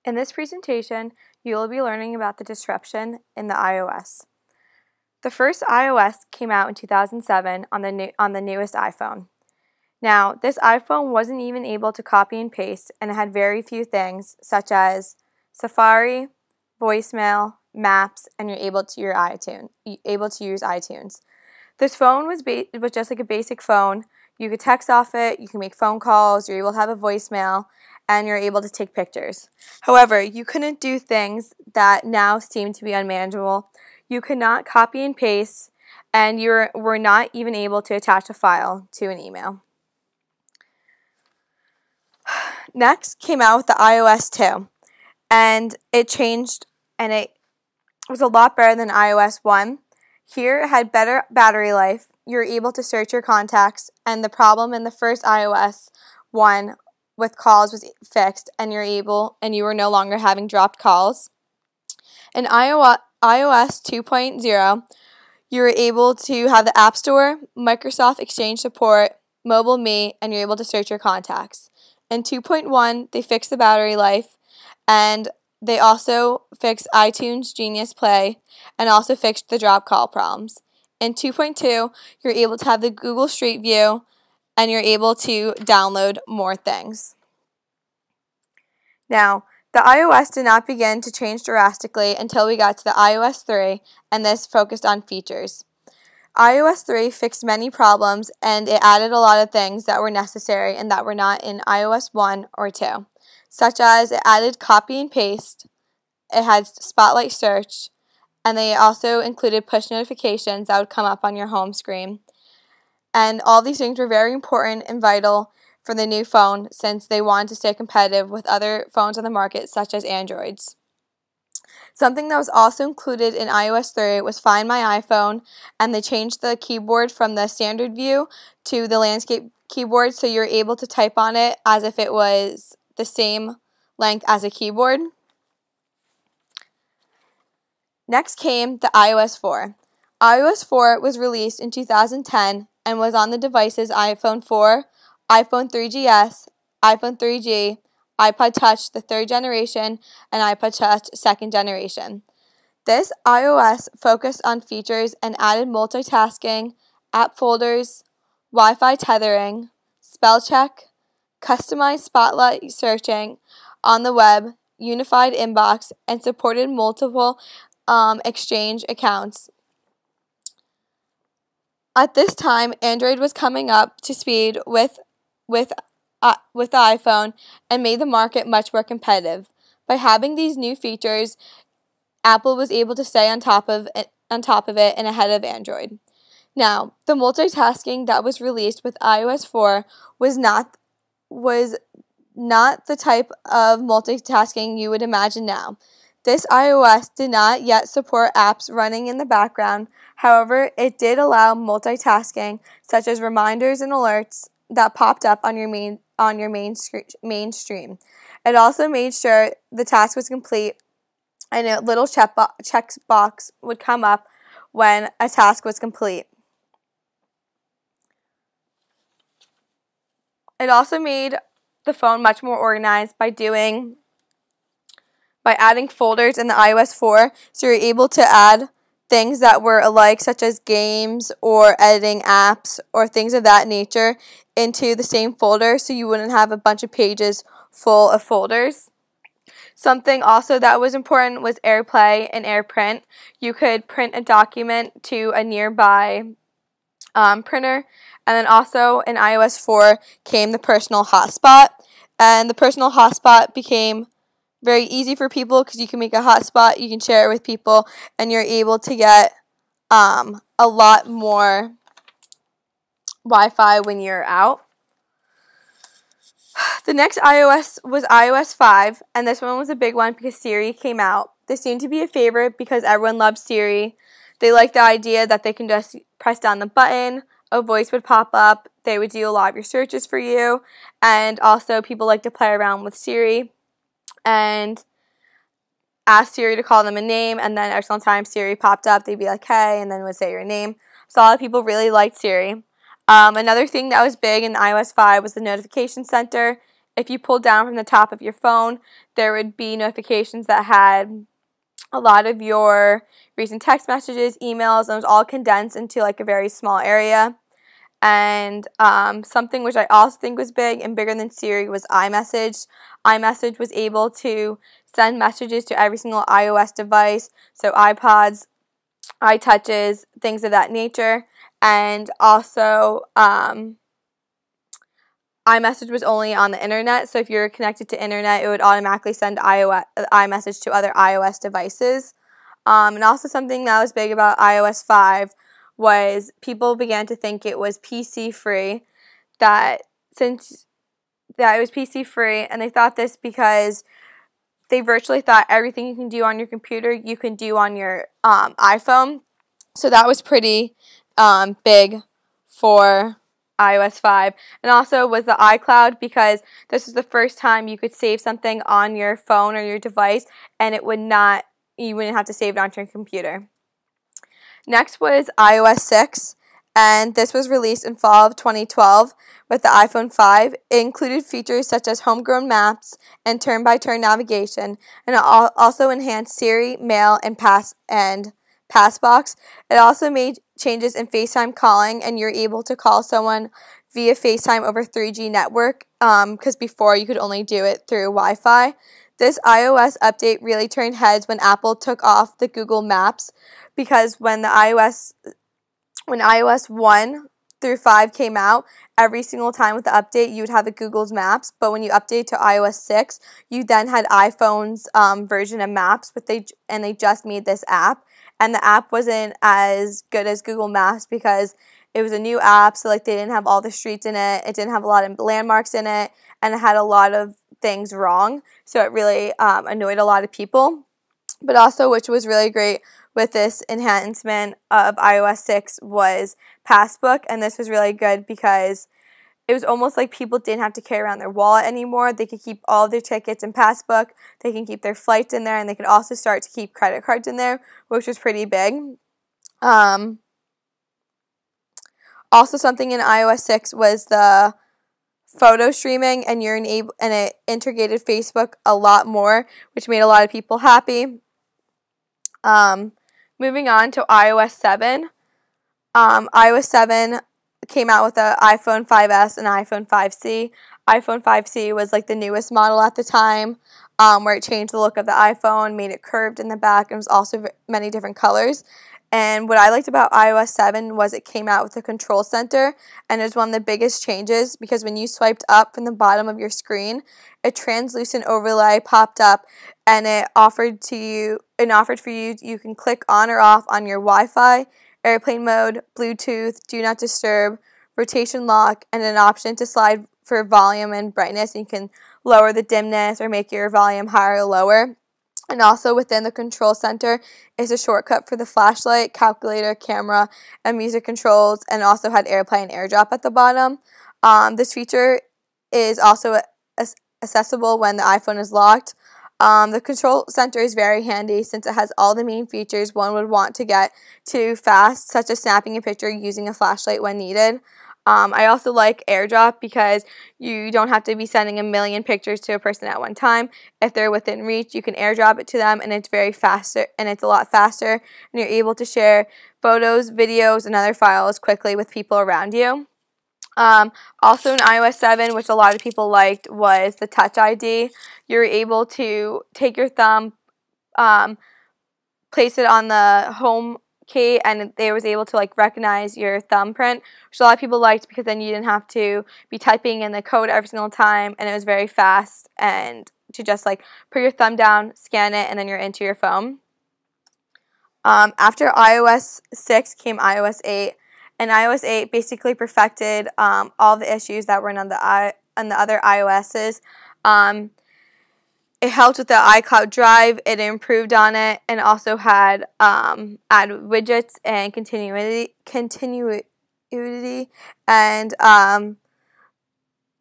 In this presentation, you will be learning about the disruption in the iOS. The first iOS came out in 2007 on the newest iPhone. Now, this iPhone wasn't even able to copy and paste, and it had very few things such as Safari, voicemail, maps, and you're able to use iTunes. This phone was just like a basic phone. You could text off it, you can make phone calls, you're able to have a voicemail, and you're able to take pictures. However, you couldn't do things that now seem to be unmanageable. You could not copy and paste, and you were not even able to attach a file to an email. Next came out with the iOS 2, and it changed, and it was a lot better than iOS 1. Here it had better battery life. You were able to search your contacts, and the problem in the first iOS 1 with calls was fixed, and you were no longer having dropped calls. In iOS 2.0, you were able to have the App Store, Microsoft Exchange support, Mobile Me, and you're able to search your contacts. In 2.1, they fixed the battery life, and they also fixed iTunes Genius Play, and also fixed the drop call problems. In 2.2, you're able to have the Google Street View, and you're able to download more things. Now, the iOS did not begin to change drastically until we got to the iOS 3, and this focused on features. iOS 3 fixed many problems, and it added a lot of things that were necessary and that were not in iOS 1 or 2, such as it added copy and paste, it had Spotlight search, and they also included push notifications that would come up on your home screen. And all these things were very important and vital for the new phone since they wanted to stay competitive with other phones on the market such as Androids. Something that was also included in iOS 3 was Find My iPhone, and they changed the keyboard from the standard view to the landscape keyboard, so you're able to type on it as if it was the same length as a keyboard. Next came the iOS 4. iOS 4 was released in 2010 and was on the devices iPhone 4, iPhone 3GS, iPhone 3G, iPod Touch the 3rd generation, and iPod Touch 2nd generation. This iOS focused on features and added multitasking, app folders, Wi-Fi tethering, spell check, customized spotlight searching on the web, unified inbox, and supported multiple Exchange accounts. At this time, Android was coming up to speed with the iPhone and made the market much more competitive. By having these new features, Apple was able to stay on top of it and ahead of Android. Now, the multitasking that was released with iOS 4 was not the type of multitasking you would imagine now. This iOS did not yet support apps running in the background. However, it did allow multitasking, such as reminders and alerts that popped up on your main stream. It also made sure the task was complete, and a little checkbox would come up when a task was complete. It also made the phone much more organized by adding folders in the iOS 4, so you're able to add things that were alike, such as games or editing apps or things of that nature, into the same folder, so you wouldn't have a bunch of pages full of folders. Something also that was important was AirPlay and AirPrint. You could print a document to a nearby printer, and then also in iOS 4 came the personal hotspot, and the personal hotspot became very easy for people because you can make a hotspot, you can share it with people, and you're able to get a lot more Wi-Fi when you're out. The next iOS was iOS 5, and this one was a big one because Siri came out. This seemed to be a favorite because everyone loved Siri. They liked the idea that they can just press down the button, a voice would pop up, they would do a lot of your searches for you, and also people like to play around with Siri and ask Siri to call them a name, and then every single time Siri popped up, they'd be like, hey, and then would say your name. So a lot of people really liked Siri. Another thing that was big in iOS 5 was the notification center. if you pulled down from the top of your phone, there would be notifications that had a lot of your recent text messages, emails, and it was all condensed into like a very small area. And something which I also think was big and bigger than Siri was iMessage. iMessage was able to send messages to every single iOS device, so iPods, iTouches, things of that nature. And also, iMessage was only on the internet, so if you're connected to internet, it would automatically send iMessage to other iOS devices. And also something that was big about iOS 5 was people began to think it was PC free, that it was PC free, and they thought this because they virtually thought everything you can do on your computer, you can do on your iPhone. So that was pretty big for iOS 5. And also was the iCloud, because this was the first time you could save something on your phone or your device and you wouldn't have to save it onto your computer. Next was iOS 6, and this was released in fall of 2012 with the iPhone 5. It included features such as homegrown maps and turn-by-turn navigation, and it also enhanced Siri, Mail, and Passbox. It also made changes in FaceTime calling, and you're able to call someone via FaceTime over 3G network, because before you could only do it through Wi-Fi. This iOS update really turned heads when Apple took off the Google Maps, because when iOS 1 through 5 came out, every single time with the update, you would have the Google's Maps. But when you update to iOS 6, you then had iPhone's version of Maps, and they just made this app. And the app wasn't as good as Google Maps because it was a new app, so like they didn't have all the streets in it, it didn't have a lot of landmarks in it, and it had a lot of things wrong. So it really annoyed a lot of people. But also, which was really great with this enhancement of iOS 6, was Passbook, and this was really good because it was almost like people didn't have to carry around their wallet anymore. They could keep all of their tickets in Passbook, they can keep their flights in there, and they could also start to keep credit cards in there, which was pretty big. Also, something in iOS 6 was the photo streaming, and it integrated Facebook a lot more, which made a lot of people happy. Moving on to iOS 7. iOS 7 came out with the iPhone 5S and iPhone 5C. iPhone 5C was like the newest model at the time, where it changed the look of the iPhone, made it curved in the back, and was also many different colors. And what I liked about iOS 7 was it came out with a control center, and it was one of the biggest changes because when you swiped up from the bottom of your screen, a translucent overlay popped up, and it offered for you, you can click on or off on your Wi-Fi, airplane mode, Bluetooth, do not disturb, rotation lock, and an option to slide for volume and brightness. And you can lower the dimness or make your volume higher or lower. And also within the control center is a shortcut for the flashlight, calculator, camera, and music controls, and also had AirPlay and AirDrop at the bottom. This feature is also accessible when the iPhone is locked. The control center is very handy since it has all the main features one would want to get to fast, such as snapping a picture using a flashlight when needed. I also like AirDrop because you don't have to be sending a million pictures to a person at one time. If they're within reach, you can AirDrop it to them, and it's a lot faster, and you're able to share photos, videos, and other files quickly with people around you. Also in iOS 7, which a lot of people liked, was the Touch ID. You're able to take your thumb, place it on the home key, and they was able to like recognize your thumbprint, which a lot of people liked because then you didn't have to be typing in the code every single time, and it was very fast and to just like put your thumb down, scan it, and then you're into your phone. After iOS 6 came iOS 8, and iOS 8 basically perfected all the issues that were on the other iOSs. It helped with the iCloud Drive, it improved on it, and also had add widgets and continuity. And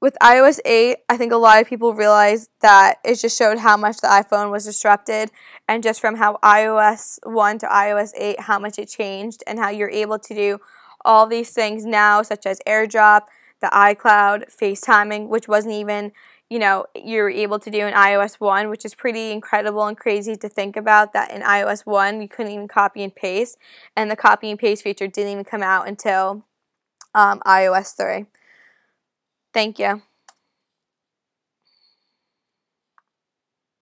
with iOS 8, I think a lot of people realized that it just showed how much the iPhone was disrupted, and just from how iOS 1 to iOS 8, how much it changed, and how you're able to do all these things now, such as AirDrop, the iCloud, FaceTiming, which wasn't even you know, you're able to do in iOS 1, which is pretty incredible and crazy to think about, that in iOS 1 you couldn't even copy and paste, and the copy and paste feature didn't even come out until iOS 3. Thank you.